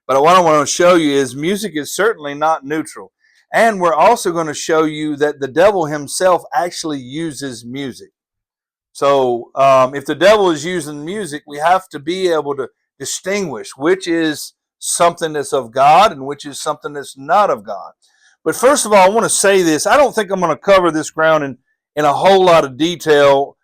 But what I want to show you is music is certainly not neutral. And we're also going to show you that the devil himself actually uses music. So if the devil is using music, we have to be able to distinguish which is something that's of God and which is something that's not of God. But first of all, I want to say this. I don't think I'm going to cover this ground in a whole lot of detail,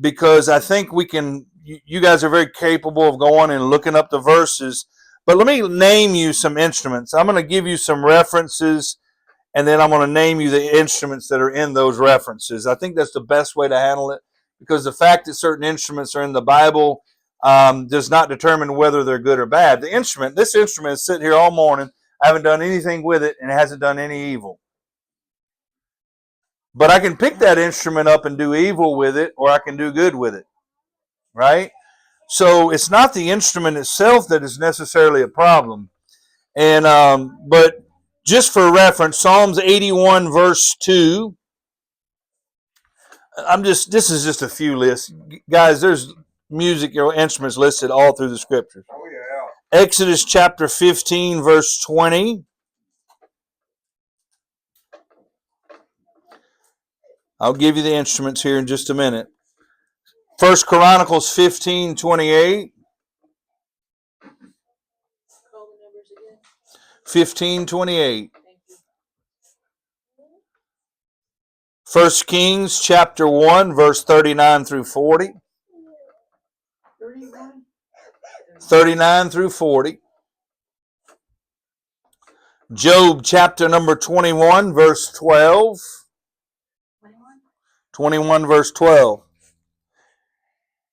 because I think we can, you guys are very capable of going and looking up the verses. But let me name you some instruments. I'm going to give you some references, and then I'm going to name you the instruments that are in those references. I think that's the best way to handle it, because the fact that certain instruments are in the Bible does not determine whether they're good or bad. This instrument is sitting here all morning. I haven't done anything with it, and it hasn't done any evil. But I can pick that instrument up and do evil with it, or I can do good with it, right? So it's not the instrument itself that is necessarily a problem. And but just for reference, Psalms 81 verse 2. This is just a few lists. Guys, there's music or instruments listed all through the scriptures. Oh, yeah. Exodus chapter 15 verse 20. I'll give you the instruments here in just a minute. 1 Chronicles 15:28. 15:28. 1 Kings chapter 1 verse 39 through 40. 39 through 40. Job chapter number 21 verse 12. 21 verse 12.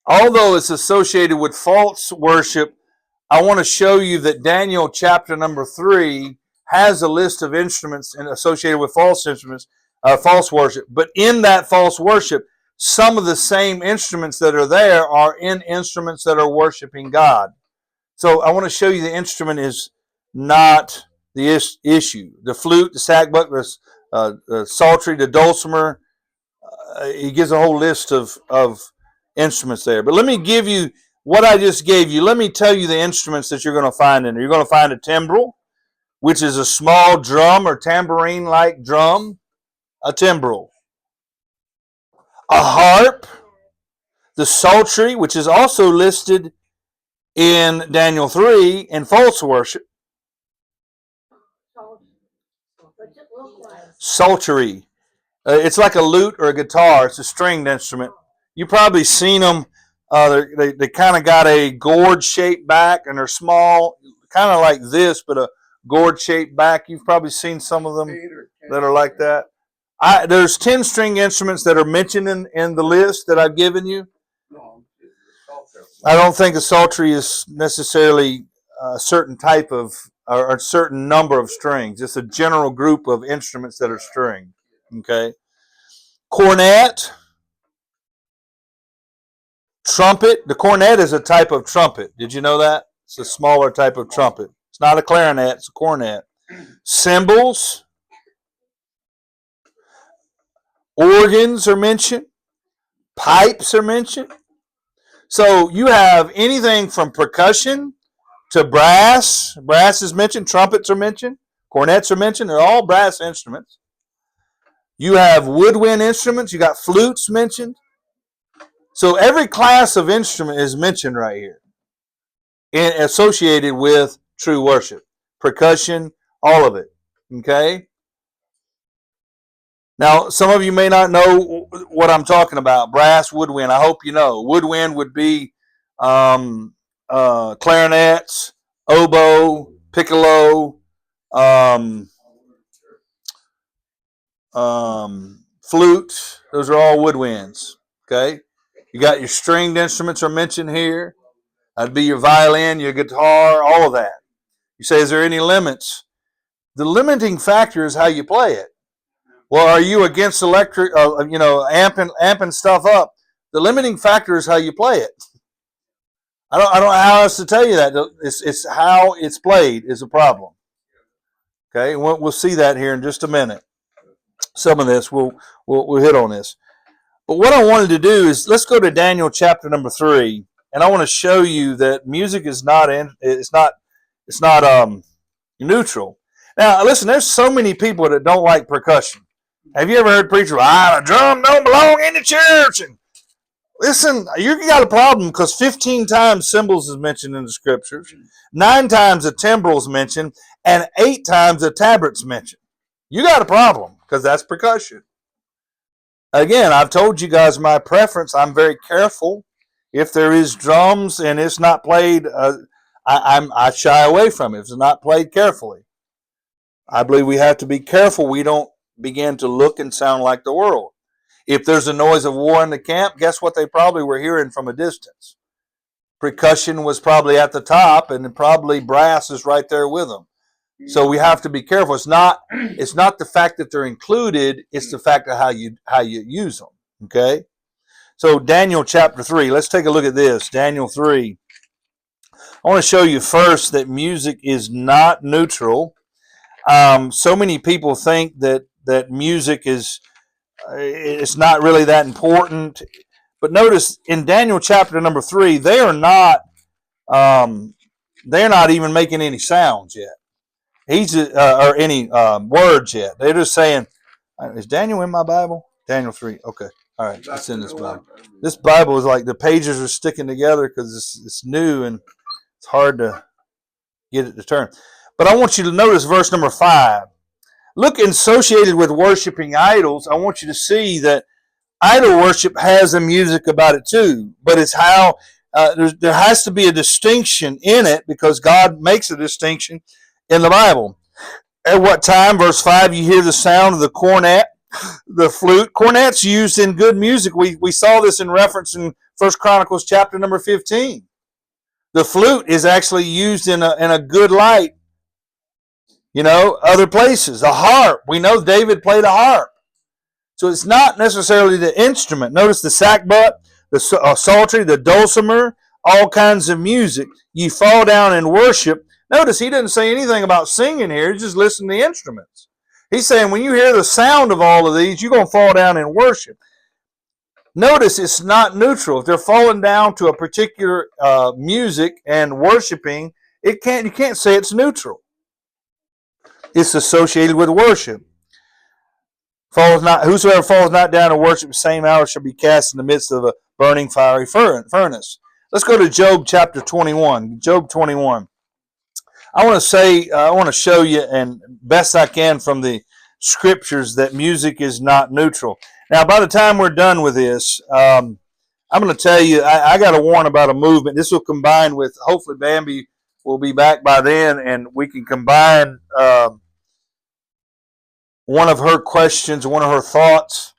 Although it's associated with false worship, I want to show you that Daniel chapter number 3 has a list of instruments associated with false instruments, false worship. But in that false worship, some of the same instruments that are there are in instruments that are worshiping God. So I want to show you the instrument is not the issue. The flute, the sackbut, the psaltery, the dulcimer. He gives a whole list of instruments there. But let me give you what I just gave you. Let me tell you the instruments that you're going to find in there. You're going to find a timbrel, which is a small drum or tambourine-like drum, a timbrel. A harp, the psaltery, which is also listed in Daniel 3 in false worship. Psaltery. It's like a lute or a guitar. It's a stringed instrument. You've probably seen them. They kind of got a gourd-shaped back, and they're small, kind of like this, but a gourd-shaped back. You've probably seen some of them that are like that. There's 10 string instruments that are mentioned in the list that I've given you. I don't think a psaltery is necessarily a certain type of or a certain number of strings. It's a general group of instruments that are stringed. Okay. Cornet. Trumpet. The cornet is a type of trumpet. Did you know that? It's a smaller type of trumpet. It's not a clarinet. It's a cornet. Cymbals. Organs are mentioned. Pipes are mentioned. So you have anything from percussion to brass. Brass is mentioned. Trumpets are mentioned. Cornets are mentioned. They're all brass instruments. You have woodwind instruments. You got flutes mentioned. So every class of instrument is mentioned right here and associated with true worship. Percussion, all of it. Okay? Now, some of you may not know what I'm talking about. Brass, woodwind. I hope you know. Woodwind would be clarinets, oboe, piccolo, flute. Those are all woodwinds. Okay? You got your stringed instruments are mentioned here. That'd be your violin, your guitar, all of that. You say, is there any limits? The limiting factor is how you play it. Well, are you against electric, amping stuff up? The limiting factor is how you play it. I don't know how else to tell you that. It's how it's played is a problem. Okay, we'll see that here in just a minute. Some of this we'll hit on this. But what I wanted to do is let's go to Daniel chapter number 3, and I want to show you that music is not neutral. Now, listen, there's so many people that don't like percussion. Have you ever heard preachers, a drum don't belong in the church? And listen, you got a problem because 15 times cymbals is mentioned in the scriptures, 9 times the timbrel is mentioned, and 8 times the tabret's mentioned. You got a problem because that's percussion. Again, I've told you guys my preference. I'm very careful. If there is drums and it's not played, I shy away from it if it's not played carefully. I believe we have to be careful we don't begin to look and sound like the world. If there's a noise of war in the camp, guess what they probably were hearing from a distance? Percussion was probably at the top, and probably brass is right there with them. So we have to be careful. It's not the fact that they're included, it's the fact of how you use them. Okay? So Daniel chapter 3, let's take a look at this. Daniel 3. I want to show you first that music is not neutral. So many people think that music is it's not really that important. But notice in Daniel chapter number 3, they are not even making any sounds yet. Or any words yet. They're just saying, is Daniel in my Bible? Daniel 3. Okay. All right. It's in this Bible. This Bible is like the pages are sticking together because it's new and it's hard to get it to turn. But I want you to notice verse number 5. Look, associated with worshiping idols, I want you to see that idol worship has a music about it too. But it's how there has to be a distinction in it because God makes a distinction in the Bible. At what time, verse 5, you hear the sound of the cornet, the flute. Cornet's used in good music. We saw this in reference in 1 Chronicles chapter number 15. The flute is actually used in a good light. Other places. A harp. We know David played a harp. So it's not necessarily the instrument. Notice the sackbut, the psaltery, the dulcimer, all kinds of music. You fall down and worship. Notice he didn't say anything about singing here. He's just listening to the instruments. He's saying when you hear the sound of all of these, you're going to fall down and worship. Notice it's not neutral. If they're falling down to a particular music and worshiping, you can't say it's neutral. It's associated with worship. Whosoever falls not down to worship the same hour shall be cast in the midst of a burning fiery furnace. Let's go to Job chapter 21. Job 21. I want to show you, and best I can from the scriptures, that music is not neutral. Now, by the time we're done with this, I'm going to tell you, I got to warn about a movement. This will combine with, hopefully Bambi will be back by then, and we can combine one of her questions, one of her thoughts.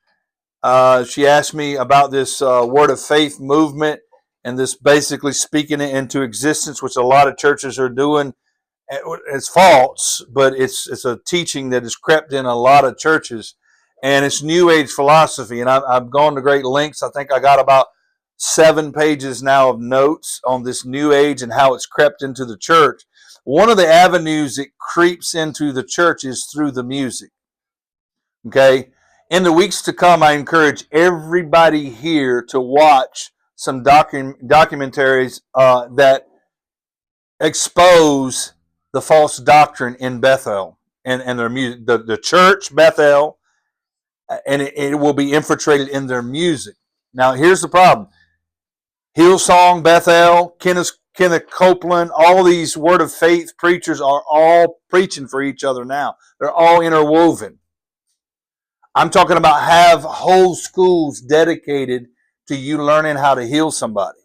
She asked me about this Word of Faith movement, and this basically speaking it into existence, which a lot of churches are doing. It's false, but it's a teaching that has crept in a lot of churches, and it's New Age philosophy. And I've gone to great lengths. I think I got about 7 pages now of notes on this New Age and how it's crept into the church. One of the avenues it creeps into the church is through the music. Okay? In the weeks to come, I encourage everybody here to watch some documentaries that expose the false doctrine in Bethel and their music, the church Bethel, and it will be infiltrated in their music. Now, here's the problem: Hillsong, Bethel, Kenneth Copeland, all these Word of Faith preachers are all preaching for each other now. They're all interwoven. I'm talking about have whole schools dedicated to you learning how to heal somebody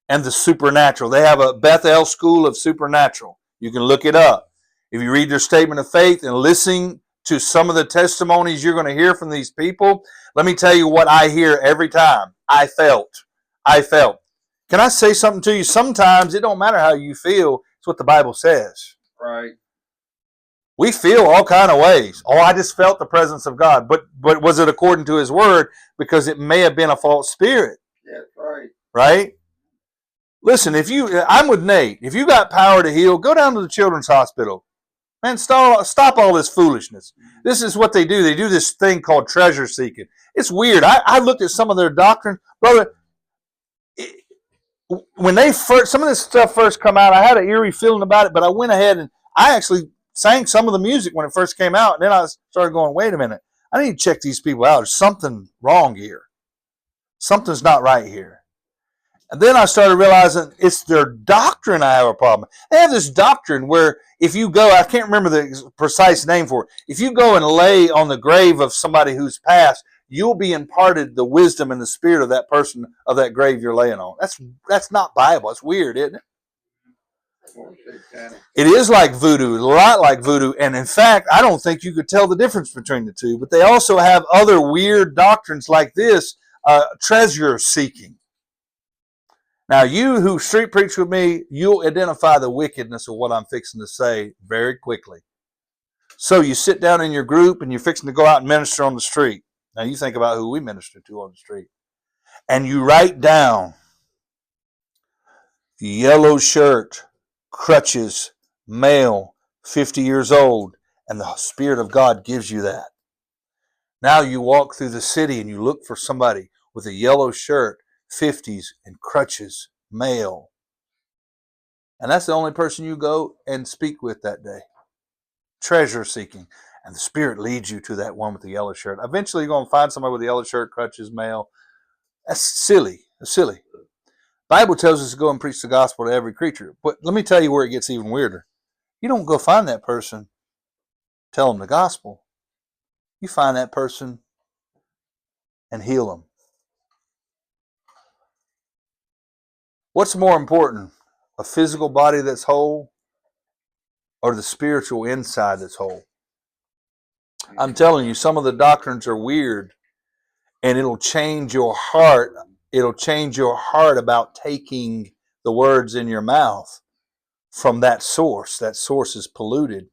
and the supernatural. They have a Bethel School of Supernatural. You can look it up. If you read their statement of faith and listen to some of the testimonies you're going to hear from these people, let me tell you what I hear every time. I felt. Can I say something to you? Sometimes it don't matter how you feel. It's what the Bible says. Right. We feel all kind of ways. Oh, I just felt the presence of God. But was it according to His Word? Because it may have been a false spirit. Yeah, right. Right? Listen, I'm with Nate. If you got power to heal, go down to the children's hospital. Man, stop all this foolishness. This is what they do. They do this thing called treasure seeking. It's weird. I looked at some of their doctrine. Brother, when some of this stuff first come out, I had an eerie feeling about it, but I went ahead and I actually sang some of the music when it first came out. And then I started going, wait a minute, I need to check these people out. There's something wrong here. Something's not right here. And then I started realizing it's their doctrine I have a problem. They have this doctrine where if you go, I can't remember the precise name for it. If you go and lay on the grave of somebody who's passed, you'll be imparted the wisdom and the spirit of that person, of that grave you're laying on. That's not Bible. It's weird, isn't it? It is like voodoo, a lot like voodoo. And in fact, I don't think you could tell the difference between the two. But they also have other weird doctrines like this, treasure seeking. Now, you who street preach with me, you'll identify the wickedness of what I'm fixing to say very quickly. So you sit down in your group and you're fixing to go out and minister on the street. Now, you think about who we minister to on the street. And you write down yellow shirt, crutches, male, 50 years old, and the Spirit of God gives you that. Now you walk through the city and you look for somebody with a yellow shirt, 50s, and crutches, male. And that's the only person you go and speak with that day. Treasure seeking. And the Spirit leads you to that one with the yellow shirt. Eventually you're going to find somebody with a yellow shirt, crutches, male. That's silly. That's silly. Bible tells us to go and preach the gospel to every creature. But let me tell you where it gets even weirder. You don't go find that person, tell them the gospel. You find that person and heal them. What's more important, a physical body that's whole or the spiritual inside that's whole? I'm telling you, some of the doctrines are weird, and it'll change your heart. It'll change your heart about taking the words in your mouth from that source. That source is polluted.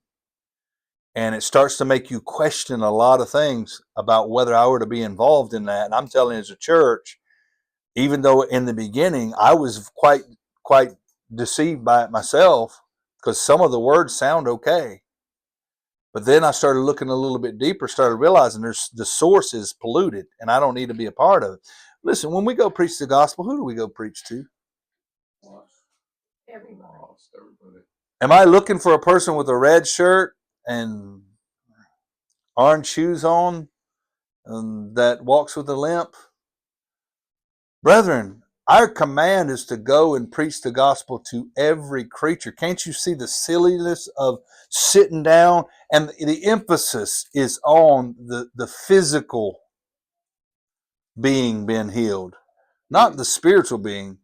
And it starts to make you question a lot of things about whether I were to be involved in that. And I'm telling you, as a church, even though in the beginning I was quite deceived by it myself, because some of the words sound okay. But then I started looking a little bit deeper, started realizing the source is polluted, and I don't need to be a part of it. Listen, when we go preach the gospel, who do we go preach to? Everybody. Am I looking for a person with a red shirt and orange shoes on that walks with a limp? Brethren, our command is to go and preach the gospel to every creature. Can't you see the silliness of sitting down? And the emphasis is on the physical being being healed, not the spiritual being.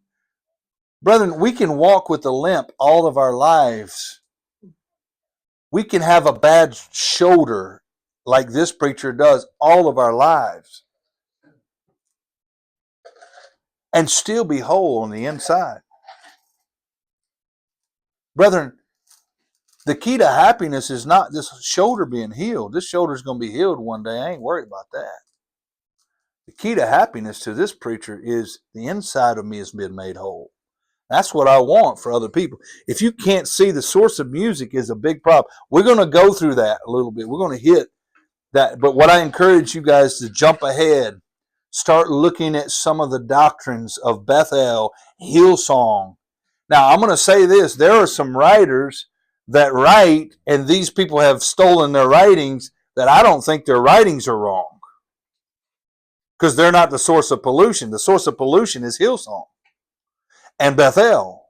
Brethren, we can walk with a limp all of our lives. We can have a bad shoulder like this preacher does all of our lives and still be whole on the inside. Brethren, the key to happiness is not this shoulder being healed. This shoulder is going to be healed one day. I ain't worried about that. The key to happiness to this preacher is the inside of me has been made whole. That's what I want for other people. If you can't see, the source of music is a big problem. We're going to go through that a little bit. We're going to hit that. But what I encourage you guys to jump ahead, start looking at some of the doctrines of Bethel, Hillsong. Now, I'm going to say this. There are some writers that write, and these people have stolen their writings, that I don't think their writings are wrong, because they're not the source of pollution. The source of pollution is Hillsong and Bethel.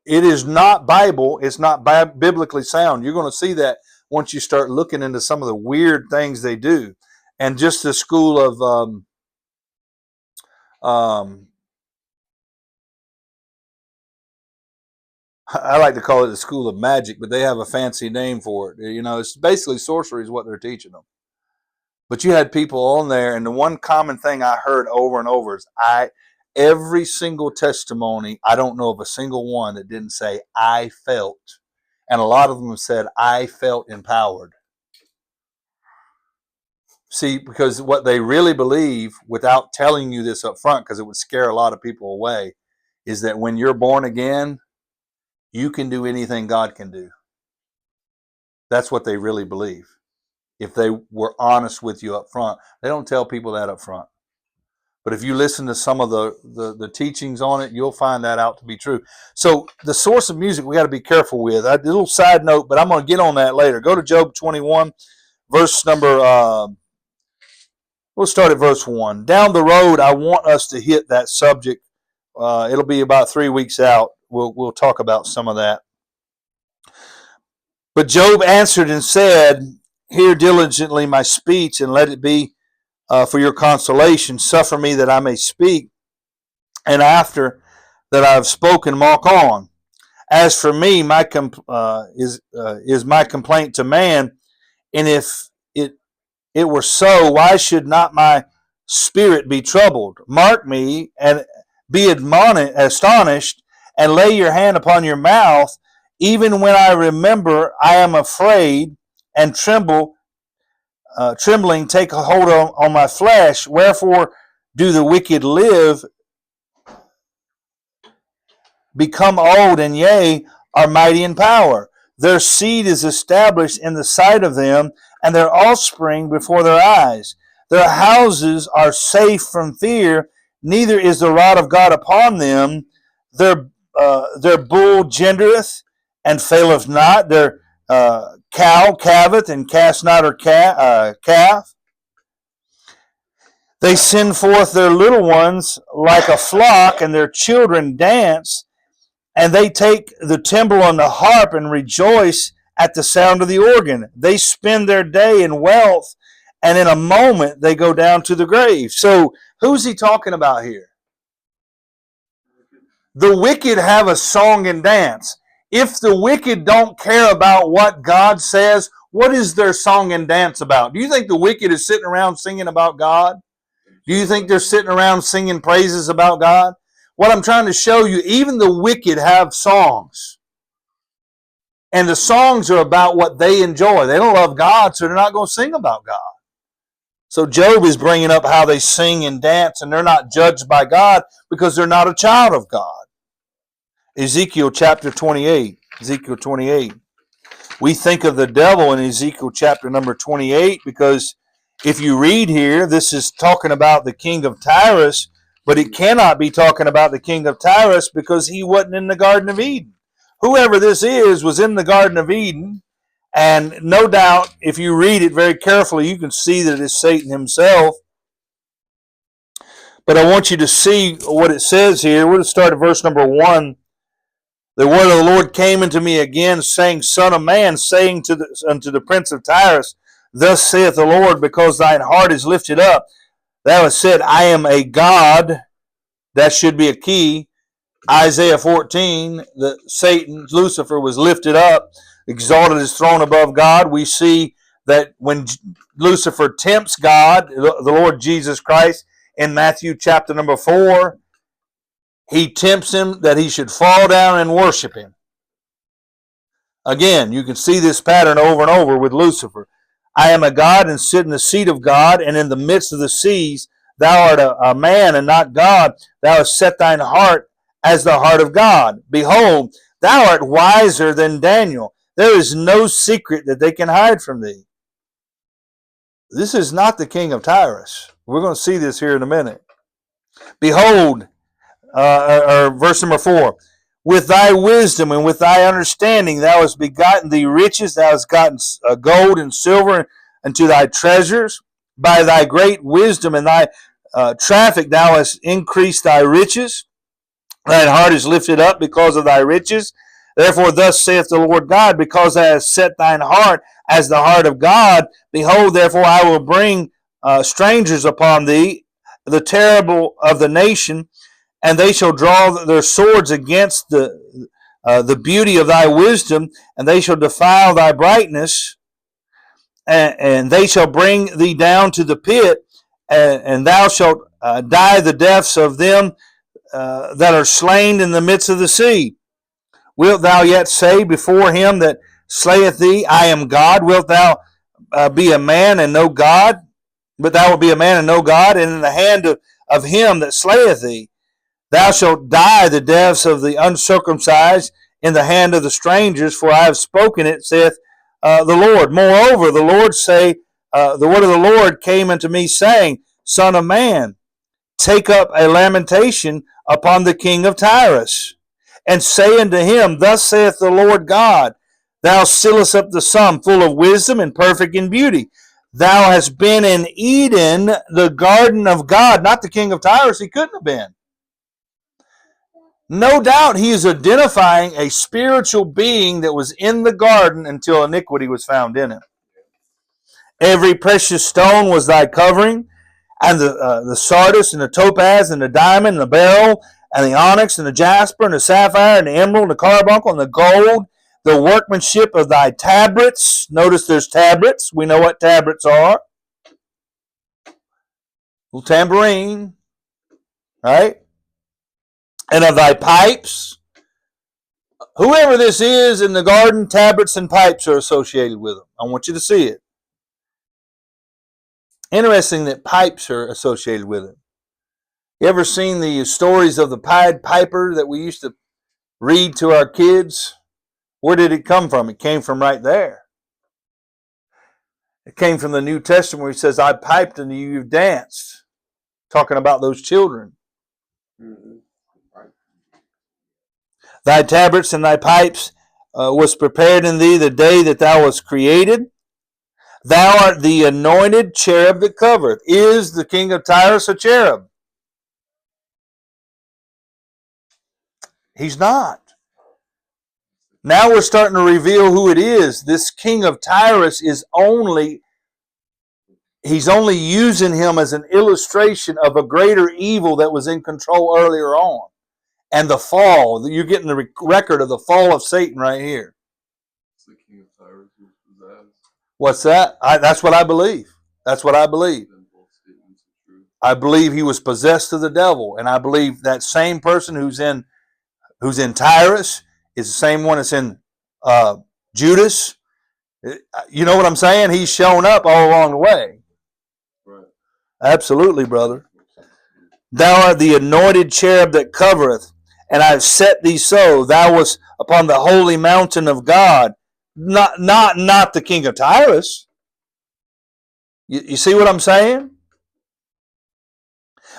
It is not Bible. It's not biblically sound. You're going to see that once you start looking into some of the weird things they do. And just the school of I like to call it the school of magic, but they have a fancy name for it. You know, it's basically sorcery is what they're teaching them. But you had people on there, and the one common thing I heard over and over is every single testimony, I don't know of a single one that didn't say, I felt. And a lot of them said, I felt empowered. See, because what they really believe, without telling you this up front, because it would scare a lot of people away, is that when you're born again, you can do anything God can do. That's what they really believe. If they were honest with you up front. They don't tell people that up front. But if you listen to some of the teachings on it, you'll find that out to be true. So the source of music we got to be careful with. A little side note, but I'm going to get on that later. Go to Job 21, verse number, we'll start at verse 1. Down the road, I want us to hit that subject. It'll be about 3 weeks out. We'll talk about some of that. But Job answered and said, hear diligently my speech, and let it be for your consolation. Suffer me that I may speak, and after that I have spoken, walk on. As for me, is my complaint to man, and if it were so, why should not my spirit be troubled? Mark me and be astonished, and lay your hand upon your mouth. Even when I remember, I am afraid, and trembling take a hold on my flesh. Wherefore do the wicked live, become old, and yea, are mighty in power? Their seed is established in the sight of them, and their offspring before their eyes. Their houses are safe from fear, neither is the rod of God upon them. Their bull gendereth and faileth not. Their cow calveth and cast not her calf. They send forth their little ones like a flock, and their children dance, and they take the timbrel and the harp and rejoice at the sound of the organ. They spend their day in wealth, and in a moment they go down to the grave. So who's he talking about here? The wicked have a song and dance. If the wicked don't care about what God says, what is their song and dance about? Do you think the wicked is sitting around singing about God? Do you think they're sitting around singing praises about God? What I'm trying to show you, even the wicked have songs. And the songs are about what they enjoy. They don't love God, so they're not going to sing about God. So Job is bringing up how they sing and dance, and they're not judged by God because they're not a child of God. Ezekiel chapter 28. Ezekiel 28. We think of the devil in Ezekiel chapter number 28 because if you read here, this is talking about the king of Tyrus, but it cannot be talking about the king of Tyrus because he wasn't in the Garden of Eden. Whoever this is was in the Garden of Eden, and no doubt, if you read it very carefully, you can see that it is Satan himself. But I want you to see what it says here. We're going to start at verse number 1. The word of the Lord came unto me again, saying, Son of man, saying unto the prince of Tyrus, Thus saith the Lord, because thine heart is lifted up. Thou hast said, I am a God. That should be a key. Isaiah 14, Satan, Lucifer, was lifted up, exalted his throne above God. We see that when Lucifer tempts God, the Lord Jesus Christ, in Matthew chapter number 4, he tempts him that he should fall down and worship him. Again, you can see this pattern over and over with Lucifer. I am a God and sit in the seat of God, and in the midst of the seas, thou art a man and not God. Thou hast set thine heart as the heart of God. Behold, thou art wiser than Daniel. There is no secret that they can hide from thee. This is not the king of Tyrus. We're going to see this here in a minute. Behold, verse number 4, with thy wisdom and with thy understanding thou hast begotten thee riches, thou hast gotten gold and silver unto thy treasures. By thy great wisdom and thy traffic thou hast increased thy riches. Thine heart is lifted up because of thy riches. Therefore thus saith the Lord God, because thou hast set thine heart as the heart of God, behold, therefore I will bring strangers upon thee, the terrible of the nation, and they shall draw their swords against the beauty of thy wisdom, and they shall defile thy brightness, and they shall bring thee down to the pit, and thou shalt die the deaths of them that are slain in the midst of the sea. Wilt thou yet say before him that slayeth thee, I am God? Wilt thou be a man and no God? But thou wilt be a man and no God, and in the hand of him that slayeth thee. Thou shalt die the deaths of the uncircumcised in the hand of the strangers, for I have spoken it, saith the Lord. Moreover, the word of the Lord came unto me, saying, Son of man, take up a lamentation upon the king of Tyrus, and say unto him, Thus saith the Lord God, Thou sealest up the sum, full of wisdom and perfect in beauty. Thou hast been in Eden, the garden of God. Not the king of Tyrus, he couldn't have been. No doubt he is identifying a spiritual being that was in the garden until iniquity was found in him. Every precious stone was thy covering, and the sardis, and the topaz, and the diamond, and the beryl, and the onyx, and the jasper, and the sapphire, and the emerald, and the carbuncle, and the gold, the workmanship of thy tabrets. Notice there's tabrets. We know what tabrets are. Little tambourine, right? And of thy pipes. Whoever this is in the garden, tabrets and pipes are associated with them. I want you to see it. Interesting that pipes are associated with it. You ever seen the stories of the Pied Piper that we used to read to our kids? Where did it come from? It came from right there. It came from the New Testament where he says, I piped and you've danced. Talking about those children. Mm-hmm. Right. Thy tabrets and thy pipes was prepared in thee the day that thou wast created. Thou art the anointed cherub that covereth. Is the king of Tyrus a cherub? He's not. Now we're starting to reveal who it is. This king of Tyrus is he's only using him as an illustration of a greater evil that was in control earlier on. And the fall. You're getting the record of the fall of Satan right here. The king of Tyrus was possessed. What's that? That's what I believe. That's what I believe. I believe he was possessed of the devil. And I believe that same person who's in Tyrus is the same one that's in Judas. You know what I'm saying? He's shown up all along the way. Right. Absolutely, brother. Thou art the anointed cherub that covereth, and I have set thee so. Thou wast upon the holy mountain of God. Not the king of Tyrus. You see what I'm saying?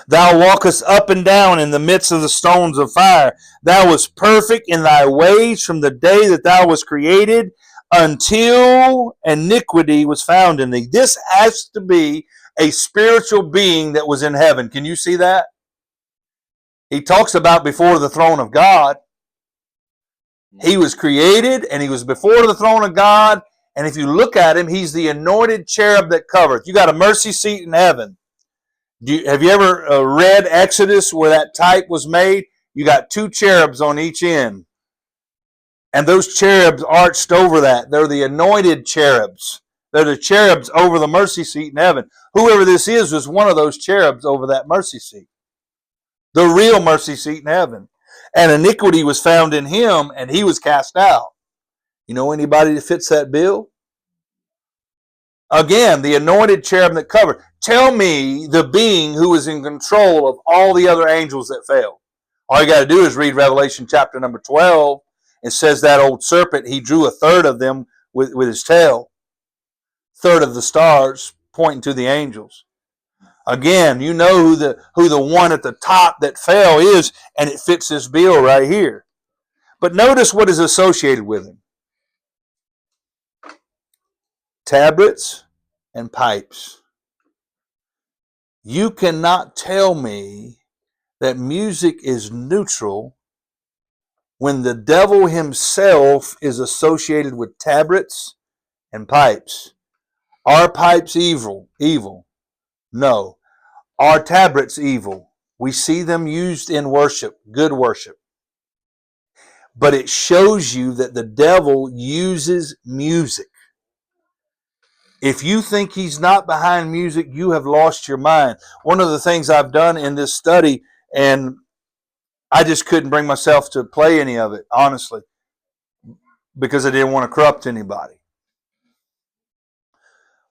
Thou walkest up and down in the midst of the stones of fire. Thou wast perfect in thy ways from the day that thou wast created until iniquity was found in thee. This has to be a spiritual being that was in heaven. Can you see that? He talks about before the throne of God. He was created and he was before the throne of God. And if you look at him, he's the anointed cherub that covereth. You got a mercy seat in heaven. Have you ever read Exodus where that type was made? You got two cherubs on each end. And those cherubs arched over that. They're the anointed cherubs. They're the cherubs over the mercy seat in heaven. Whoever this is was one of those cherubs over that mercy seat. The real mercy seat in heaven. And iniquity was found in him, and he was cast out. You know anybody that fits that bill? Again, the anointed cherub that covered. Tell me the being who is in control of all the other angels that fell. All you got to do is read Revelation chapter number 12. It says that old serpent, he drew a third of them with his tail. Third of the stars pointing to the angels. Again, you know who the one at the top that fell is, and it fits this bill right here. But notice what is associated with him. Tabrets and pipes. You cannot tell me that music is neutral when the devil himself is associated with tabrets and pipes. Are pipes evil? No. Are tabrets evil? We see them used in worship, good worship. But it shows you that the devil uses music. If you think he's not behind music, you have lost your mind. One of the things I've done in this study, and I just couldn't bring myself to play any of it, honestly, because I didn't want to corrupt anybody.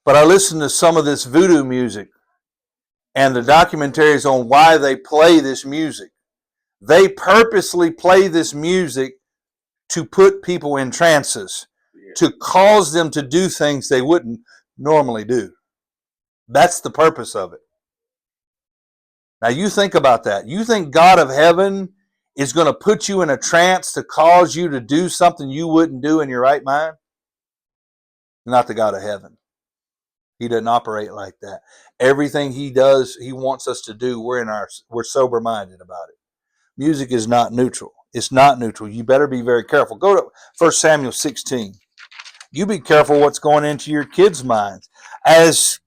But I listened to some of this voodoo music and the documentaries on why they play this music. They purposely play this music to put people in trances, to cause them to do things they wouldn't normally do. That's the purpose of it. Now you think about that. You think God of heaven is going to put you in a trance to cause you to do something you wouldn't do in your right mind? Not the God of heaven. He doesn't operate like that. Everything he does, he wants us to do, we're sober minded about it. Music is not neutral. It's not neutral. You better be very careful. Go to 1 Samuel 16. You be careful what's going into your kids' minds. As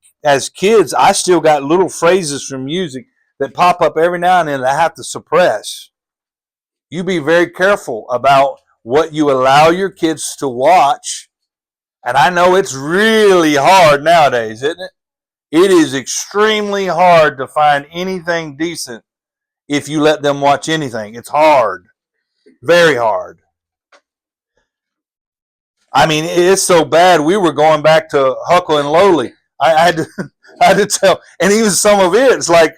kids, I still got little phrases from music that pop up every now and then that I have to suppress. You be very careful about what you allow your kids to watch. And I know it's really hard nowadays, isn't it? It is extremely hard to find anything decent if you let them watch anything. It's hard. Very hard. I mean, it's so bad. We were going back to Huckle and Lowly. I had to, I had to tell, and even some of it, it's like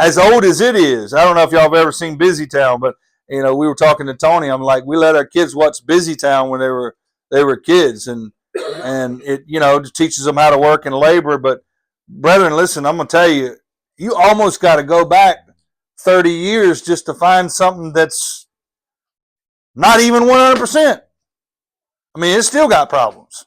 as old as it is. I don't know if y'all have ever seen Busy Town, but we were talking to Tony. I'm like, we let our kids watch Busy Town when they were kids, and it teaches them how to work and labor. But brethren, listen, I'm gonna tell you, you almost got to go back 30 years just to find something that's not even 100%. I mean, it's still got problems.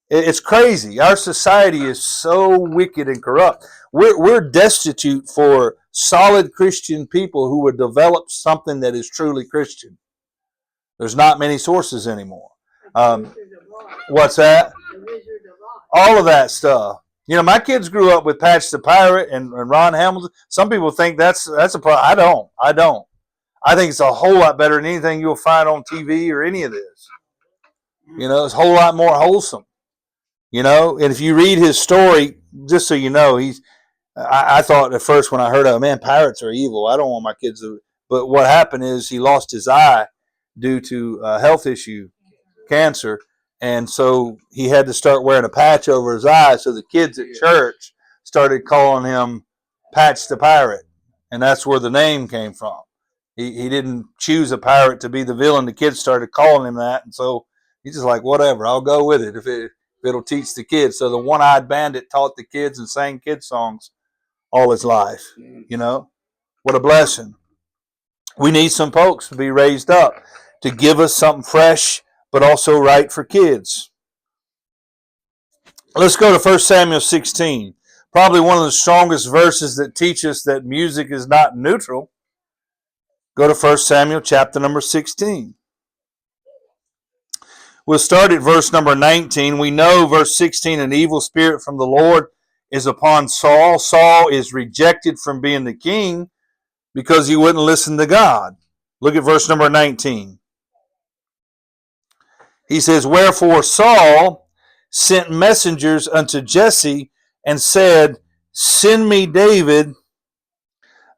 It's crazy. Our society is so wicked and corrupt. We're destitute for solid Christian people who would develop something that is truly Christian. There's not many sources anymore. What's that? All of that stuff. My kids grew up with Patch the Pirate and Ron Hamilton. Some people think that's a problem. I don't. I think it's a whole lot better than anything you'll find on TV or any of this. It's a whole lot more wholesome. And if you read his story, just so you know, I thought at first when I heard of it, man, pirates are evil. I don't want my kids to. But what happened is he lost his eye due to a health issue, cancer. And so he had to start wearing a patch over his eye. So the kids at church started calling him Patch the Pirate. And that's where the name came from. He didn't choose a pirate to be the villain. The kids started calling him that. And so he's just like, whatever, I'll go with it if it'll teach the kids. So the one-eyed bandit taught the kids and sang kid songs all his life. What a blessing. We need some folks to be raised up to give us something fresh, but also right for kids. Let's go to 1 Samuel 16. Probably one of the strongest verses that teach us that music is not neutral. Go to 1 Samuel chapter number 16. We'll start at verse number 19. We know verse 16, an evil spirit from the Lord is upon Saul. Saul is rejected from being the king because he wouldn't listen to God. Look at verse number 19. He says, wherefore Saul sent messengers unto Jesse and said, send me David,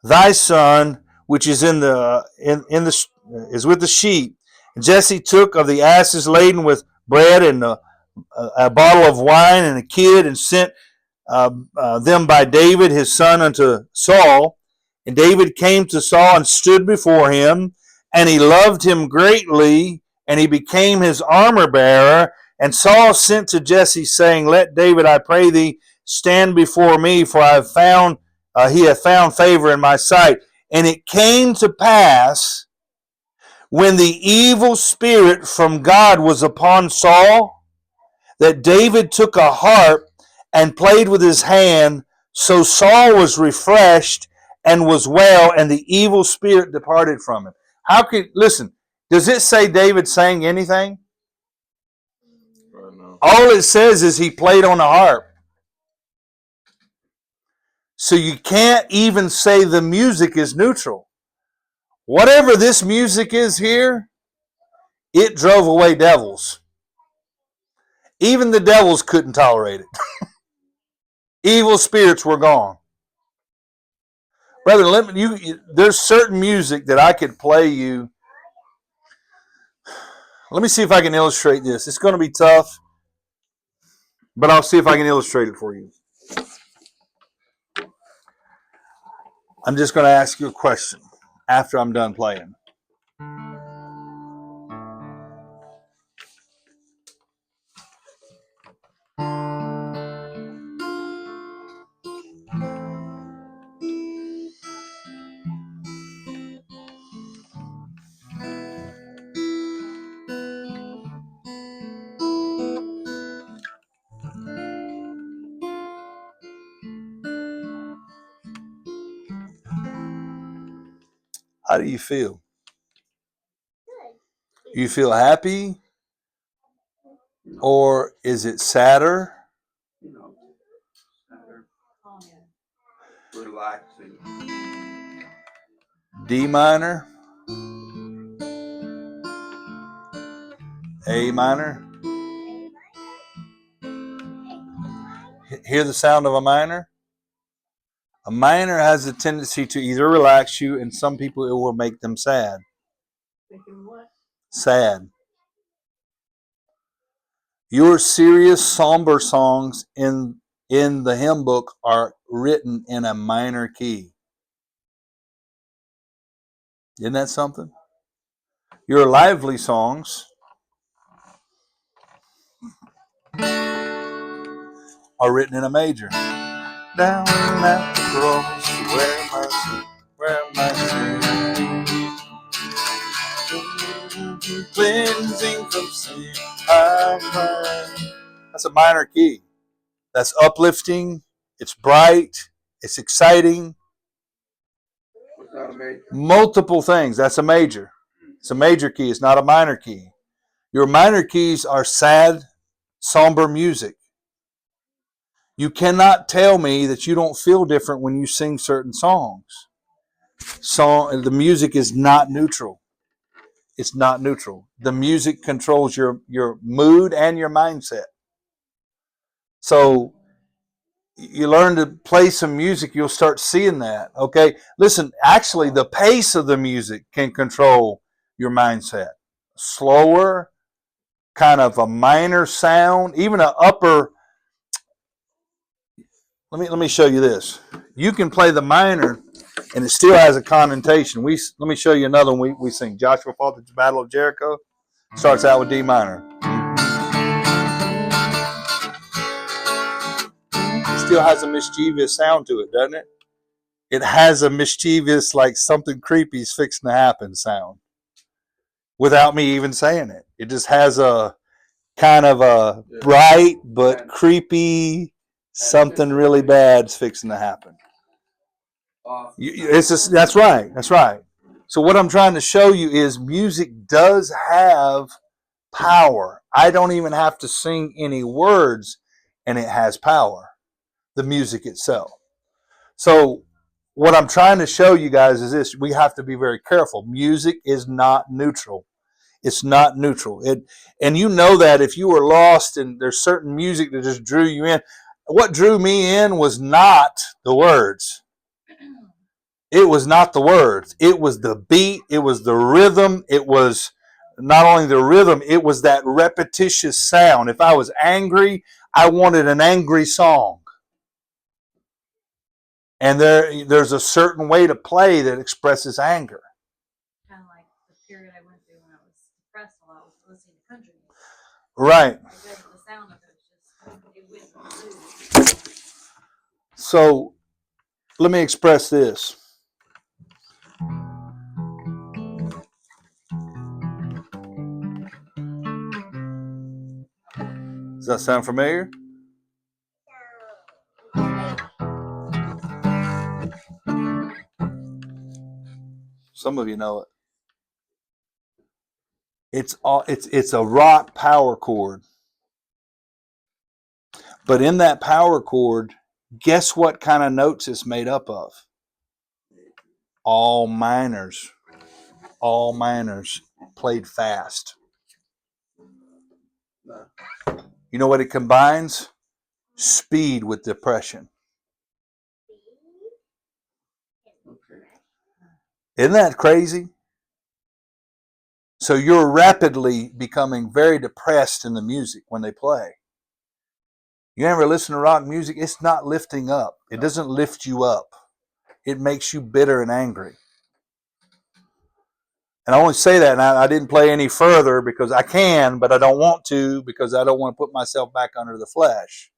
thy son, which is is with the sheep. And Jesse took of the asses laden with bread and a bottle of wine and a kid, and sent them by David his son unto Saul. And David came to Saul and stood before him, and he loved him greatly, and he became his armor bearer. And Saul sent to Jesse, saying, let David, I pray thee, stand before me, for he hath found favor in my sight. And it came to pass, when the evil spirit from God was upon Saul, that David took a harp and played with his hand. So Saul was refreshed and was well, and the evil spirit departed from him. Listen, does it say David sang anything? No. All it says is he played on a harp. So you can't even say the music is neutral. Whatever this music is here, it drove away devils. Even the devils couldn't tolerate it. Evil spirits were gone. Brother, there's certain music that I could play you. Let me see if I can illustrate this. It's going to be tough, but I'll see if I can illustrate it for you. I'm just going to ask you a question after I'm done playing. How do you feel? You feel happy? Or is it sadder? Sadder. Relaxing. D minor? A minor? Hear the sound of a minor? A minor has a tendency to either relax you, and some people it will make them sad. Sad. Your serious, somber songs in the hymn book are written in a minor key. Isn't that something? Your lively songs are written in a major. Down at the cross where my sin, cleansing from sin, I find. That's a minor key. That's uplifting. It's bright. It's exciting. Multiple things. That's a major. It's a major key. It's not a minor key. Your minor keys are sad, somber music. You cannot tell me that you don't feel different when you sing certain songs. The music is not neutral. It's not neutral. The music controls your mood and your mindset. So you learn to play some music, you'll start seeing that. Okay, listen, actually the pace of the music can control your mindset. Slower, kind of a minor sound, even an upper. Let me show you this. You can play the minor and it still has a connotation. Let me show you another one we sing. Joshua fought the Battle of Jericho. Starts out with D minor. It still has a mischievous sound to it, doesn't it? It has a mischievous, like something creepy is fixing to happen sound. Without me even saying it. It just has a kind of a bright but creepy, something really bad's fixing to happen. That's right. That's right. So what I'm trying to show you is music does have power. I don't even have to sing any words, and it has power. The music itself. So what I'm trying to show you guys is this: we have to be very careful. Music is not neutral. It's not neutral. And you know that if you were lost and there's certain music that just drew you in. What drew me in was not the words. It was not the words. It was the beat. It was the rhythm. It was not only the rhythm, it was that repetitious sound. If I was angry, I wanted an angry song. And there's a certain way to play that expresses anger. Kind of like the period I went through when I was depressed while I was listening to country music. Right. Because the sound of it was just, So let me express this. Does that sound familiar? Some of you know it. It's a rock power chord. But in that power chord, guess what kind of notes it's made up of? All minors. All minors played fast. You know what it combines? Speed with depression. Isn't that crazy? So you're rapidly becoming very depressed in the music when they play. You ever listen to rock music? It's not lifting up. It doesn't lift you up. It makes you bitter and angry. And I only say that, and I didn't play any further because I can, but I don't want to because I don't want to put myself back under the flesh.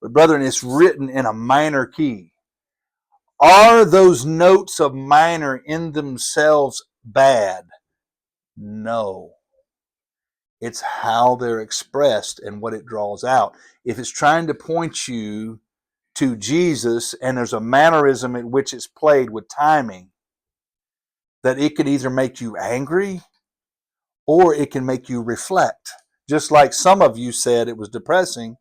But brethren, it's written in a minor key. Are those notes of minor in themselves bad? No. It's how they're expressed and what it draws out. If it's trying to point you to Jesus and there's a mannerism in which it's played with timing, that it could either make you angry or it can make you reflect. Just like some of you said it was depressing,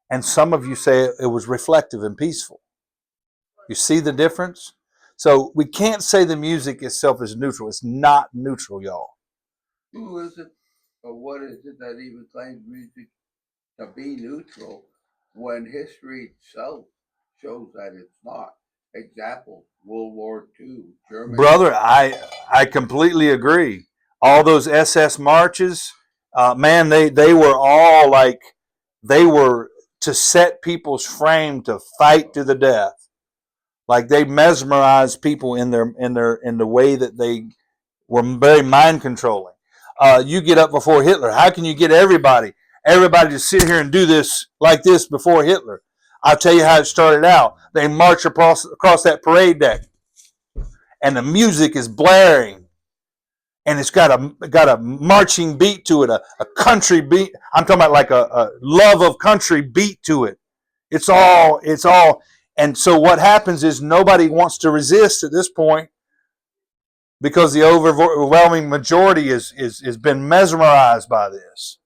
and some of you say it was reflective and peaceful. You see the difference? So we can't say the music itself is neutral. It's not neutral, y'all. Who is it, or what is it that even claims music to be neutral when history itself shows that it's not? Example, World War II, Germany. Brother, I completely agree. All those SS marches, man, they were all like, they were to set people's frame to fight to the death. Like they mesmerized people in the way that they were very mind controlling. You get up before Hitler. How can you get everybody to sit here and do this like this before Hitler? I'll tell you how it started out. They march across that parade deck, and the music is blaring, and it's got a marching beat to it, a country beat. I'm talking about like a love of country beat to it. It's all, and so what happens is nobody wants to resist at this point because the overwhelming majority has been mesmerized by this.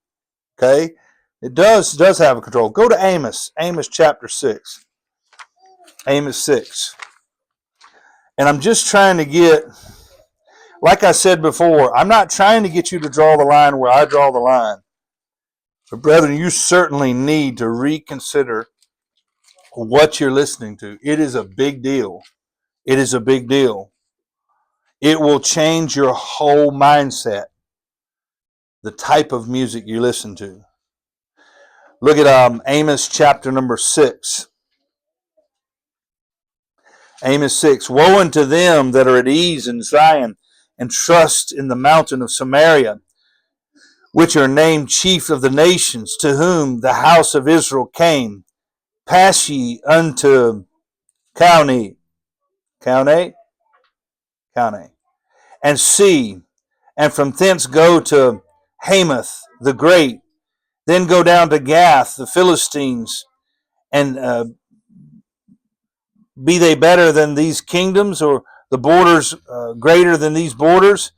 Okay, it does have a control. Go to Amos chapter 6, Amos 6, and I'm just trying to get. Like I said before, I'm not trying to get you to draw the line where I draw the line. But brethren, you certainly need to reconsider what you're listening to. It is a big deal. It is a big deal. It will change your whole mindset, the type of music you listen to. Look at Amos chapter number 6. Amos 6. Woe unto them that are at ease in Zion and trust in the mountain of Samaria, which are named chief of the nations, to whom the house of Israel came. Pass ye unto Caune, and see, and from thence go to Hamath the great, then go down to Gath, the Philistines, and be they better than these kingdoms, or the borders greater than these borders,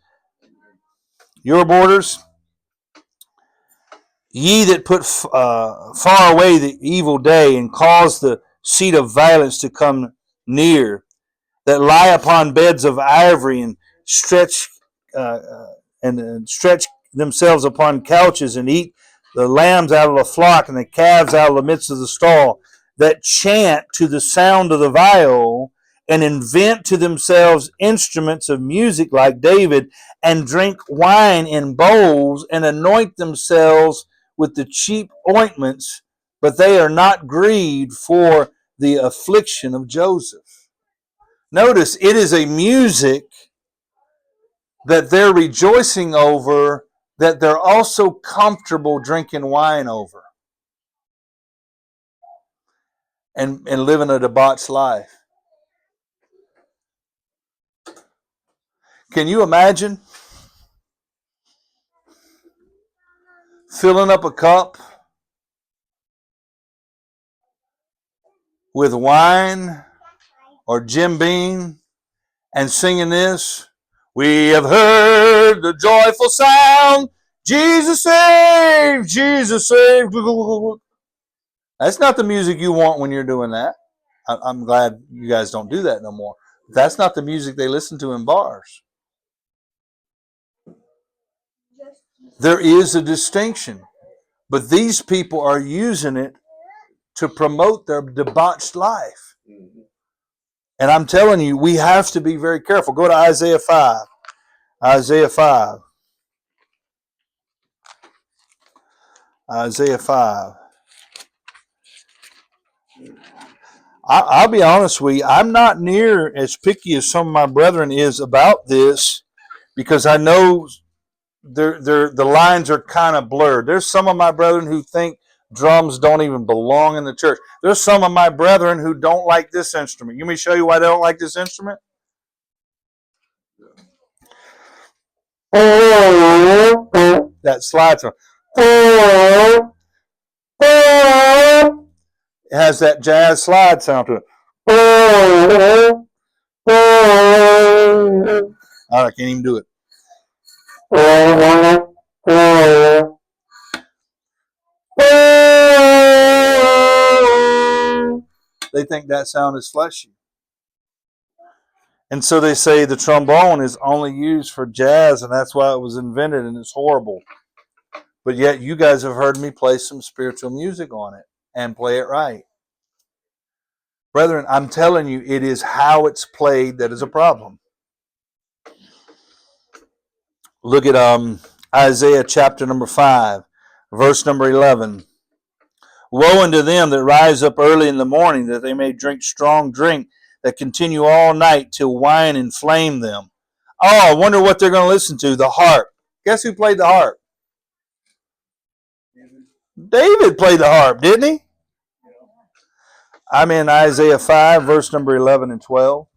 your borders? Ye that put far away the evil day, and cause the seat of violence to come near, that lie upon beds of ivory, and stretch stretch themselves upon couches, and eat the lambs out of the flock, and the calves out of the midst of the stall, that chant to the sound of the viol, and invent to themselves instruments of music like David, and drink wine in bowls, and anoint themselves with the cheap ointments, but they are not grieved for the affliction of Joseph. Notice, it is a music that they're rejoicing over, that they're also comfortable drinking wine over and living a debauched life. Can you imagine filling up a cup with wine or Jim Beam and singing this? We have heard the joyful sound, Jesus saved, Jesus saved. That's not the music you want when you're doing that. I'm glad you guys don't do that no more. That's not the music they listen to in bars. There is a distinction, but these people are using it to promote their debauched life. And I'm telling you, we have to be very careful. Go to Isaiah 5. Isaiah 5. Isaiah 5. I'll be honest with you, I'm not near as picky as some of my brethren is about this, because I know the lines are kind of blurred. There's some of my brethren who think drums don't even belong in the church. There's some of my brethren who don't like this instrument. You want me to show you why they don't like this instrument? That slide tone. It has that jazz slide sound to it. I can't even do it. They think that sound is fleshy. And so they say the trombone is only used for jazz, and that's why it was invented, and it's horrible. But yet you guys have heard me play some spiritual music on it and play it right. Brethren, I'm telling you, it is how it's played that is a problem. Look at Isaiah chapter number 5, verse number 11. Woe unto them that rise up early in the morning, that they may drink strong drink, that continue all night till wine inflame them. Oh, I wonder what they're going to listen to. The harp. Guess who played the harp? David played the harp, didn't he? I'm in Isaiah 5, verse number 11 and 12.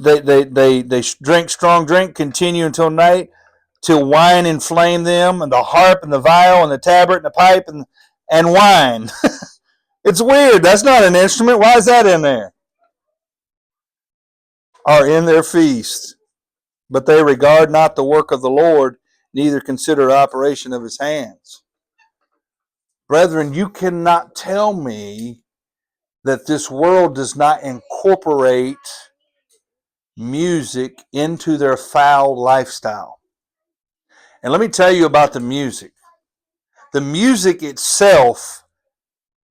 They drink strong drink, continue until night, till wine inflame them, and the harp and the viol and the tabret and the pipe and wine. It's weird. That's not an instrument. Why is that in there? Are in their feast. But they regard not the work of the Lord, neither consider the operation of his hands. Brethren, you cannot tell me that this world does not incorporate music into their foul lifestyle. And let me tell you about the music. The music itself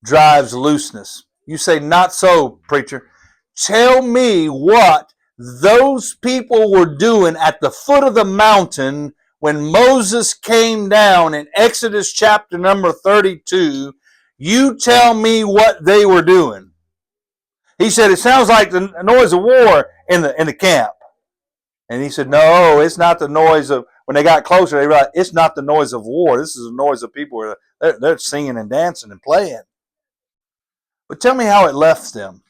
drives looseness. You say, not so, preacher. Tell me what those people were doing at the foot of the mountain when Moses came down in Exodus chapter number 32. You tell me what they were doing. He said, it sounds like the noise of war in the camp. And he said, no, it's not the noise of, when they got closer, they realized it's not the noise of war. This is the noise of people. They're singing and dancing and playing. But tell me how it left them.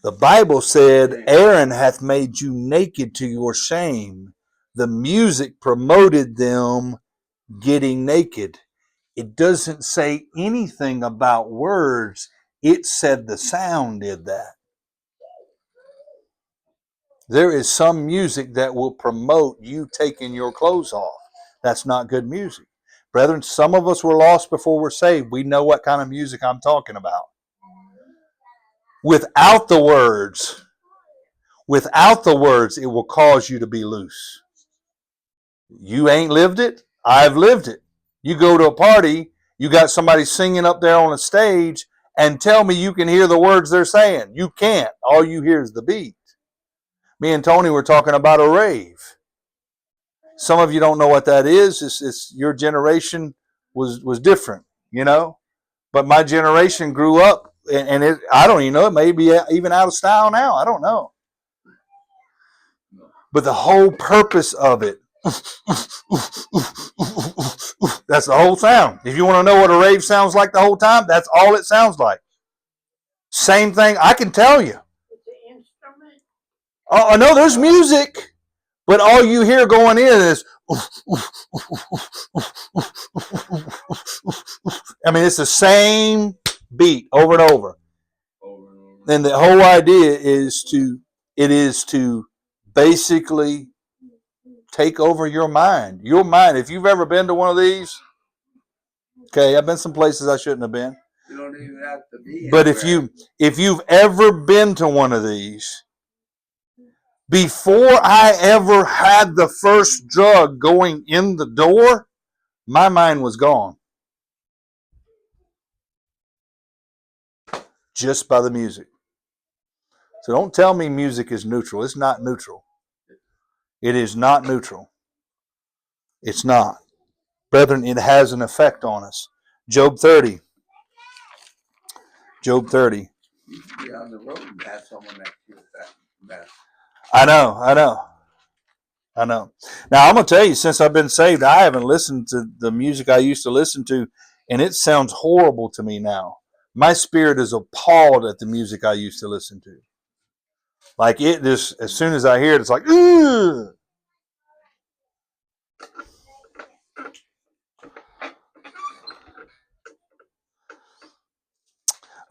The Bible said, Aaron hath made you naked to your shame. The music promoted them getting naked. It doesn't say anything about words. It said the sound did that. There is some music that will promote you taking your clothes off. That's not good music. Brethren, some of us were lost before we're saved. We know what kind of music I'm talking about. Without the words, it will cause you to be loose. You ain't lived it. I've lived it. You go to a party, you got somebody singing up there on a stage, and tell me you can hear the words they're saying. You can't. All you hear is the beat. Me and Tony were talking about a rave. Some of you don't know what that is. It's your generation was different, you know. But my generation grew up, and I don't even know. It may be even out of style now. I don't know. But the whole purpose of it, that's the whole sound. If you want to know what a rave sounds like the whole time, that's all it sounds like. Same thing. I can tell you. It's an instrument. Oh, no, there's music. But all you hear going in is, I mean, it's the same beat over and over. And the whole idea is to basically take over your mind. Your mind. If you've ever been to one of these, okay, I've been some places I shouldn't have been. You don't even have to be. But if you've ever been to one of these, before I ever had the first drug going in the door, my mind was gone. Just by the music. So don't tell me music is neutral. It's not neutral. It is not neutral. It's not. Brethren, it has an effect on us. Job 30. Job 30. You should be on the road and have someone next to you with that mess. I know. Now, I'm going to tell you, since I've been saved, I haven't listened to the music I used to listen to, and it sounds horrible to me now. My spirit is appalled at the music I used to listen to. Like it just, as soon as I hear it, it's like, ugh.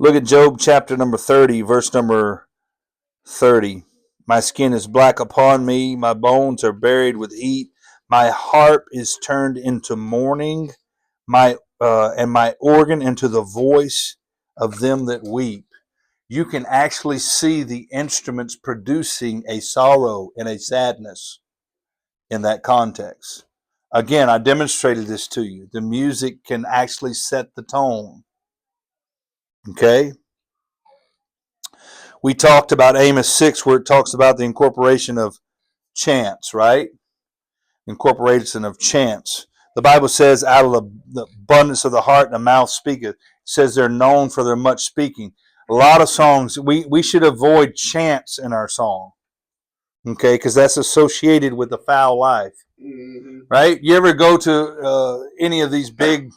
Look at Job chapter number 30, verse number 30. My skin is black upon me, my bones are buried with heat, my harp is turned into mourning, and my organ into the voice of them that weep. You can actually see the instruments producing a sorrow and a sadness in that context. Again, I demonstrated this to you. The music can actually set the tone. Okay? We talked about Amos 6, where it talks about the incorporation of chants, right? Incorporation of chants. The Bible says, out of the abundance of the heart, the mouth speaketh. It says they're known for their much speaking. A lot of songs, we should avoid chants in our song, okay? Because that's associated with the foul life, right? You ever go to any of these big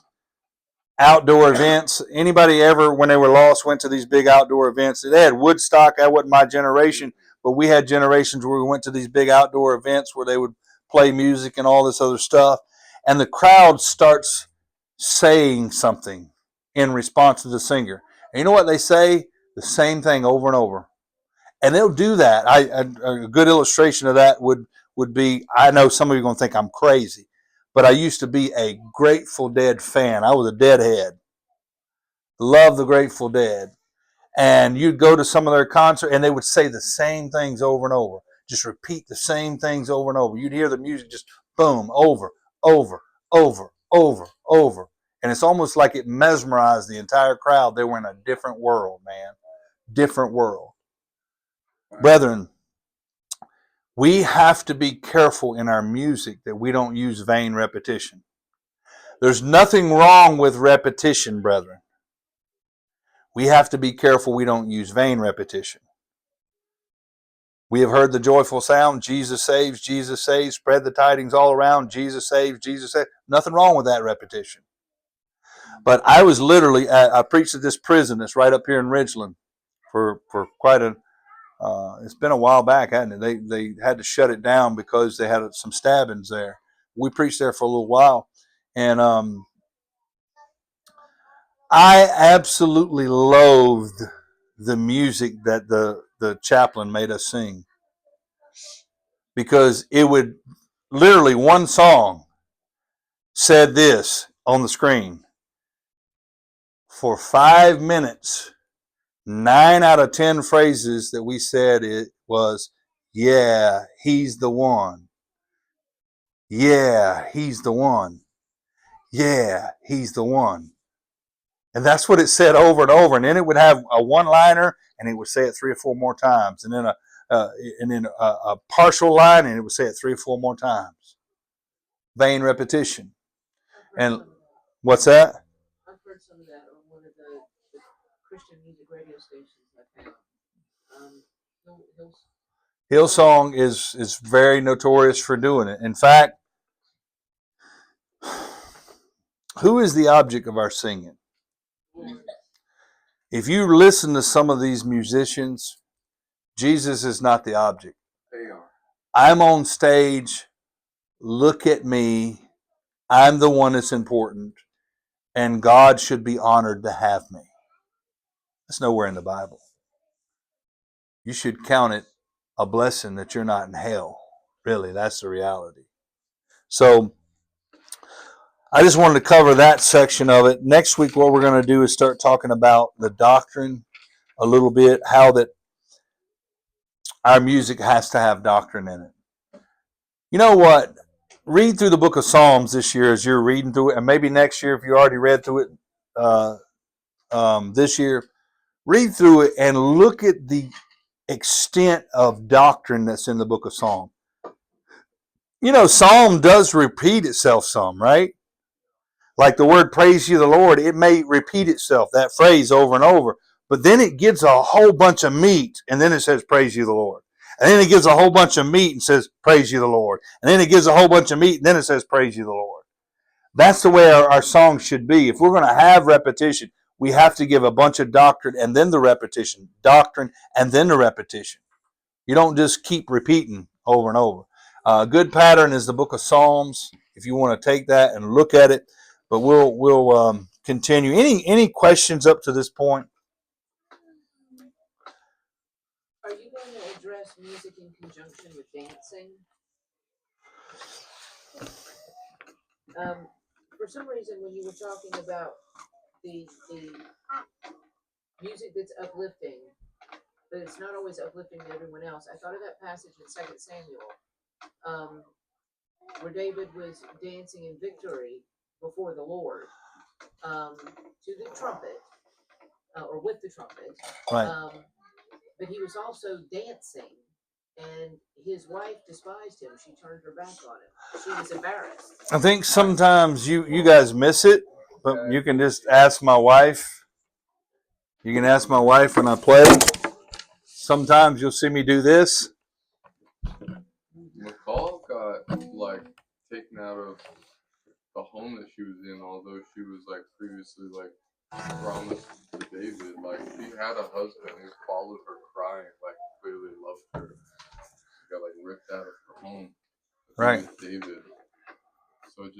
outdoor events? Anybody ever, when they were lost, went to these big outdoor events? They had Woodstock. That wasn't my generation, but we had generations where we went to these big outdoor events where they would play music and all this other stuff, and the crowd starts saying something in response to the singer. And you know what they say? The same thing over and over. And they'll do that. A good illustration of that would be, I know some of you are going to think I'm crazy, but I used to be a Grateful Dead fan. I was a Deadhead. Love the Grateful Dead. And you'd go to some of their concerts and they would say the same things over and over. Just repeat the same things over and over. You'd hear the music just boom, over, over, over, over, over. And it's almost like it mesmerized the entire crowd. They were in a different world, man. Different world. Brethren, we have to be careful in our music that we don't use vain repetition. There's nothing wrong with repetition, brethren. We have to be careful we don't use vain repetition. We have heard the joyful sound, Jesus saves, spread the tidings all around, Jesus saves, Jesus saves. Nothing wrong with that repetition. But I was literally, I preached at this prison that's right up here in Ridgeland for quite a, it's been a while back, hasn't it? They had to shut it down because they had some stabbings there. We preached there for a little while. And I absolutely loathed the music that the chaplain made us sing, because it would literally, one song said this on the screen: for 5 minutes, 9 out of 10 phrases that we said it was, yeah, he's the one. Yeah, he's the one. Yeah, he's the one. And that's what it said over and over. And then it would have a one-liner, and it would say it 3 or 4 more times. And then a partial line, and it would say it 3 or 4 more times. Vain repetition. And what's that? I've heard some of that on one of the Christian music radio stations I found. Hillsong is very notorious for doing it. In fact, who is the object of our singing? If you listen to some of these musicians, Jesus is not the object. They are. I'm on stage. Look at me. I'm the one that's important. And God should be honored to have me. That's nowhere in the Bible. You should count it a blessing that you're not in hell. Really, that's the reality. So I just wanted to cover that section of it. Next week, what we're going to do is start talking about the doctrine a little bit, how that our music has to have doctrine in it. You know what? Read through the book of Psalms this year as you're reading through it, and maybe next year if you already read through it this year. Read through it and look at the extent of doctrine that's in the book of Psalm. You know, Psalm does repeat itself some, right? Like the word praise you the Lord, it may repeat itself, that phrase, over and over. But then it gives a whole bunch of meat, and then it says praise you the Lord. And then it gives a whole bunch of meat and says praise you the Lord. And then it gives a whole bunch of meat, and then it says praise you the Lord. That's the way our songs should be. If we're going to have repetition, we have to give a bunch of doctrine and then the repetition. Doctrine and then the repetition. You don't just keep repeating over and over. A good pattern is the book of Psalms, if you want to take that and look at it. But we'll continue. Any questions up to this point? dancing. For some reason, when you were talking about the music that's uplifting, but it's not always uplifting to everyone else, I thought of that passage in 2 Samuel, where David was dancing in victory before the Lord, to the trumpet, or with the trumpet. Right. But he was also dancing, and his wife despised him. She turned her back on him. She was embarrassed. I think sometimes you guys miss it, but you can just ask my wife. You can ask my wife when I play. Sometimes you'll see me do this. McCall got like taken out of the home that she was in, although she was like previously like promised to David. Like she had a husband who followed her crying, like clearly loved her. She got like ripped out of her home. Right. With David. So it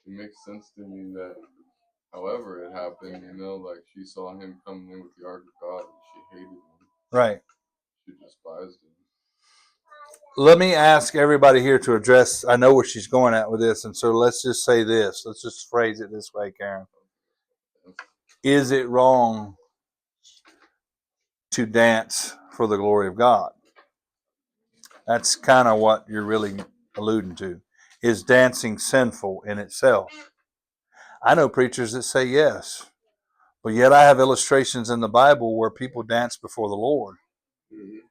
makes sense to me that however it happened, like she saw him coming in with the Ark of God and she hated him. Right. She despised him. Let me ask everybody here to address, I know where she's going at with this, and so let's just say this. Let's just phrase it this way, Karen. Is it wrong to dance for the glory of God? That's kind of what you're really alluding to. Is dancing sinful in itself? I know preachers that say yes, but yet I have illustrations in the Bible where people dance before the Lord. Mhm.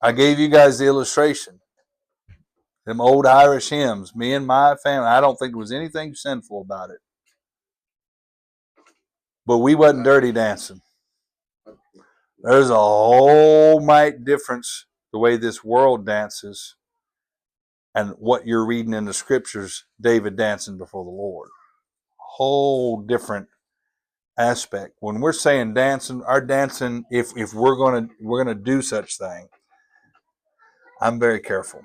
I gave you guys the illustration. Them old Irish hymns, me and my family, I don't think there was anything sinful about it. But we wasn't dirty dancing. There's a whole mite difference the way this world dances and what you're reading in the scriptures, David dancing before the Lord. Whole different aspect. When we're saying dancing, our dancing, if we're gonna do such thing, I'm very careful.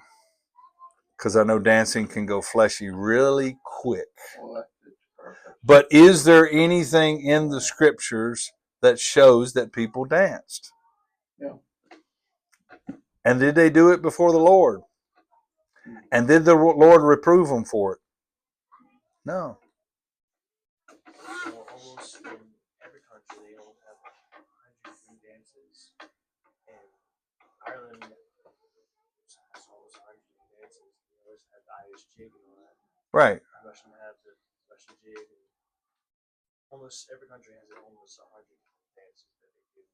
Because I know dancing can go fleshy really quick. Oh, that's perfect. But is there anything in the scriptures that shows that people danced? Yeah. And did they do it before the Lord? And did the Lord reprove them for it? No. So almost in every country they all have 103 dances. And Ireland has almost 103 dances. They always have the Irish jig and all that. Right. Russian have the Russian jig. And almost every country has almost 100 dances that they do.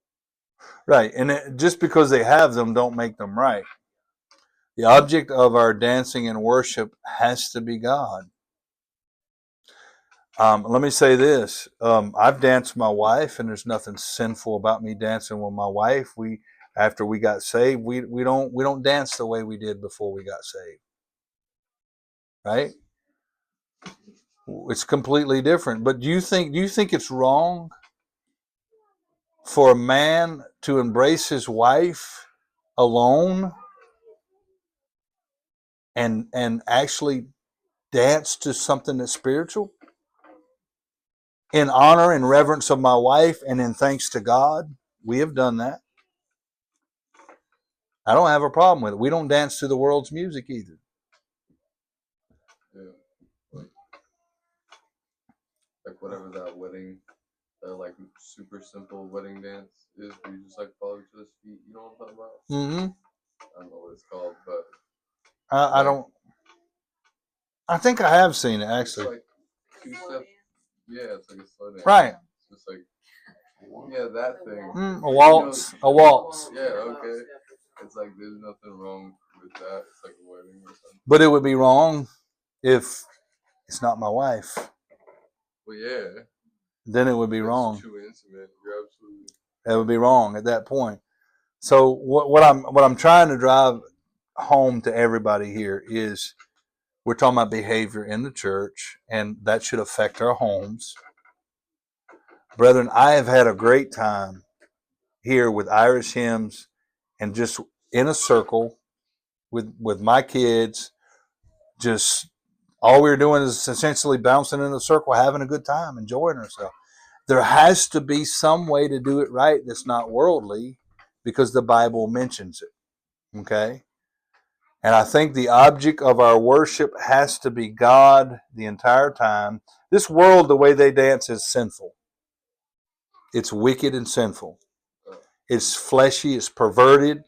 Right. And just because they have them don't make them right. The object of our dancing and worship has to be God. Let me say this. I've danced with my wife, and there's nothing sinful about me dancing with my wife. After we got saved, we don't dance the way we did before we got saved. Right? It's completely different. But do you think it's wrong for a man to embrace his wife alone and actually dance to something that's spiritual? In honor and reverence of my wife and in thanks to God, we have done that. I don't have a problem with it. We don't dance to the world's music either. Yeah. Like whatever that wedding, that like super simple wedding dance is, where you just like fall to his feet. You know what I'm talking about? Mm-hmm. I don't know what it's called, but I don't. I think I have seen it it's actually. like two steps. Yeah, it's like a slow dance. Right. It's just like, yeah, that thing. A waltz. A waltz. Yeah, okay. It's like there's nothing wrong with that. It's like a wedding or something. But it would be wrong if it's not my wife. Well, yeah. Then it would be It's wrong. too intimate. You're absolutely. It would be wrong at that point. So what I'm trying to drive home to everybody here is we're talking about behavior in the church, and that should affect our homes. Brethren, I have had a great time here with Irish hymns and just in a circle with my kids. Just all we were doing is essentially bouncing in a circle, having a good time, enjoying ourselves. There has to be some way to do it right that's not worldly, because the Bible mentions it. Okay? And I think the object of our worship has to be God the entire time. This world, the way they dance, is sinful. It's wicked and sinful. It's fleshy. It's perverted.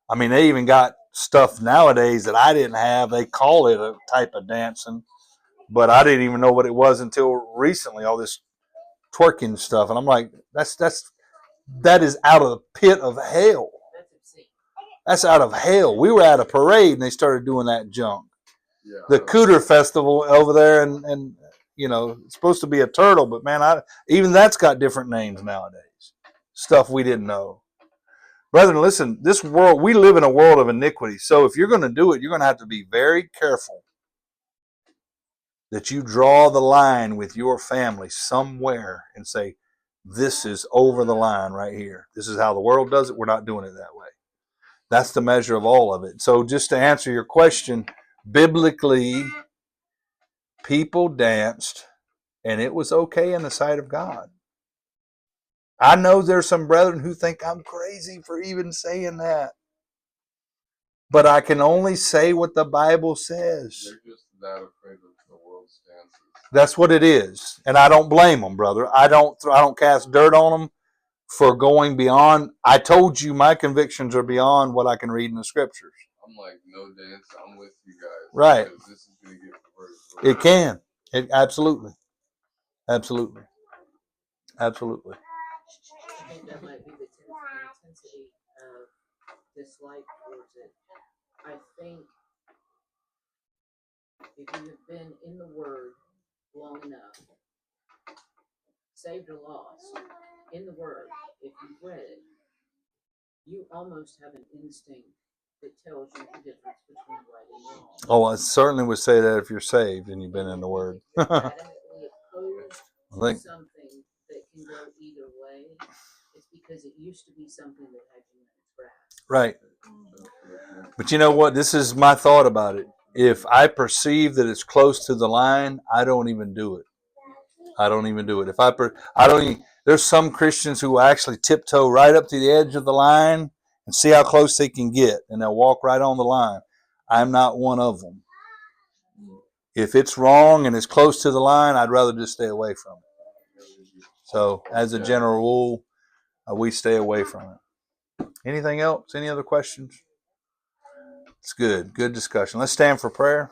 I mean, they even got stuff nowadays that I didn't have. They call it a type of dancing, but I didn't even know what it was until recently. All this twerking stuff, and I'm like, that is out of the pit of hell. That's obscene. That's out of hell. We were at a parade and they started doing that junk. Yeah. The Cooter Festival over there, and you know, it's supposed to be a turtle, but man, even that's got different names nowadays. Stuff we didn't know. Brethren, listen, this world, we live in a world of iniquity. So if you're going to do it, you're going to have to be very careful that you draw the line with your family somewhere and say, this is over the line right here. This is how the world does it. We're not doing it that way. That's the measure of all of it. So just to answer your question, biblically, people danced and it was okay in the sight of God. I know there's some brethren who think I'm crazy for even saying that. But I can only say what the Bible says. They're just that afraid of the world's dances. That's what it is. And I don't blame them, brother. I don't cast dirt on them for going beyond. I told you my convictions are beyond what I can read in the scriptures. I'm like, no dance, I'm with you guys. Right. Because this is going to get perverted. It can. It absolutely. Absolutely. Absolutely. I think that might be the intensity of dislike towards it. I think if you have been in the Word long enough, saved or lost, in the Word, if you've read it, you almost have an instinct that tells you the difference between right and wrong. Oh, I certainly would say that if you're saved and you've been in the Word. If you're adamantly opposed I think- to something that can go either way, it's because it used to be something that had you in its grasp. Right. But you know what? This is my thought about it. If I perceive that it's close to the line, I don't even do it. I don't even do it. If I don't even, there's some Christians who actually tiptoe right up to the edge of the line and see how close they can get, and they'll walk right on the line. I'm not one of them. If it's wrong and it's close to the line, I'd rather just stay away from it. So, as a general rule, we stay away from it. Anything else? Any other questions? It's good. Good discussion. Let's stand for prayer.